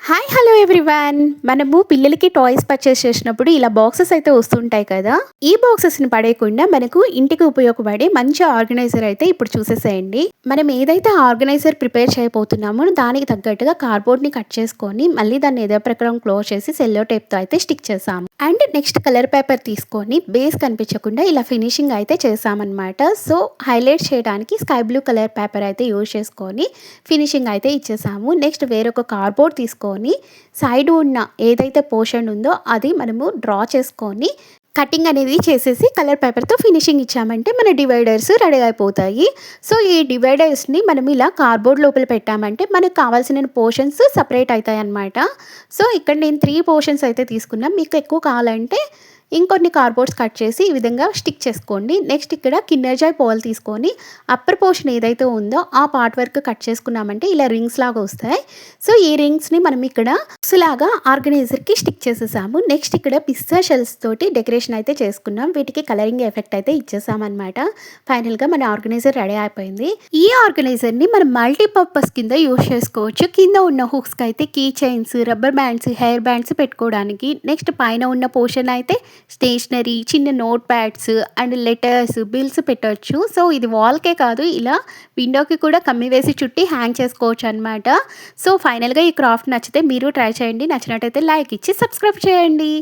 Hi hello everyone. మనము పిల్లలకి toys purchase చేసినప్పుడు ఇలా బాక్సెస్ అయితే వస్తుంటాయి కదా. ఈ బాక్సెస్ని పడేయకుండా మనకు ఇంటికి ఉపయోగపడే మంచి ఆర్గనైజర్ అయితే ఇప్పుడు చూసేసేయండి. మనం ఏదైతే ఆర్గనైజర్ ప్రిపేర్ చేయబోతున్నామో దానికి తగ్గట్టుగా కార్డ్బోర్డ్ని కట్ చేసుకొని మళ్ళీ దాన్ని ఏదో ప్రకారం క్లోజ్ చేసి సెల్లో టేప్తో అయితే స్టిక్ చేసాము. అండ్ నెక్స్ట్ కలర్ పేపర్ తీసుకొని బేస్ కనిపించకుండా ఇలా ఫినిషింగ్ అయితే చేసామన్నమాట. సో హైలైట్ చేయడానికి స్కై బ్లూ కలర్ పేపర్ అయితే యూజ్ చేసుకొని ఫినిషింగ్ అయితే ఇచ్చేసాము. నెక్స్ట్ వేరొక కార్డ్బోర్డ్ తీసుకొని సైడ్ ఉన్న ఏదైతే పోర్షన్ ఉందో అది మనము డ్రా చేసుకొని కటింగ్ అనేది చేసేసి కలర్ పేపర్తో ఫినిషింగ్ ఇచ్చామంటే మన డివైడర్స్ రెడీ అయిపోతాయి. సో ఈ డివైడర్స్ని మనం ఇలా కార్డ్బోర్డ్ లోపల పెట్టామంటే మనకు కావాల్సిన పోర్షన్స్ సపరేట్ అవుతాయి అన్నమాట. సో ఇక్కడ నేను 3 పోర్షన్స్ అయితే తీసుకున్నాను. మీకు ఎక్కువ కావాలంటే ఇంకొన్ని కార్డ్బోర్డ్స్ కట్ చేసి ఈ విధంగా స్టిక్ చేసుకోండి. నెక్స్ట్ ఇక్కడ కిండర్ జాయ్ పాల్ తీసుకొని అప్పర్ పోర్షన్ ఏదైతే ఉందో ఆ పార్ట్ వరకు కట్ చేసుకున్నామంటే ఇలా రింగ్స్ లాగా వస్తాయి. సో ఈ రింగ్స్ని మనం ఇక్కడ లాగా ఆర్గనైజర్కి స్టిక్ చేసేసాము. నెక్స్ట్ ఇక్కడ పిస్తా షెల్స్ తోటి డెకరేషన్ అయితే చేసుకున్నాం. వీటికి కలరింగ్ ఎఫెక్ట్ అయితే ఇచ్చేసామన్నమాట. ఫైనల్గా మన ఆర్గనైజర్ రెడీ అయిపోయింది. ఈ ఆర్గనైజర్ని మనం మల్టీపర్పస్ కింద యూజ్ చేసుకోవచ్చు. కింద ఉన్న హుక్స్కి అయితే key chains, rubber bands, hair bands పెట్టుకోవడానికి. నెక్స్ట్ పైన ఉన్న పోర్షన్ అయితే స్టేషనరీ, చిన్న note pads and letters, bills పెట్టవచ్చు. సో ఇది వాల్కే కాదు, ఇలా విండోకి కూడా కమ్మి వేసి చుట్టి హ్యాంగ్ చేసుకోవచ్చు అనమాట. సో ఫైనల్గా ఈ క్రాఫ్ట్ నచ్చితే మీరు ట్రై చేయండి. నచ్చినట్టయితే లైక్ ఇచ్చి సబ్స్క్రైబ్ చేయండి.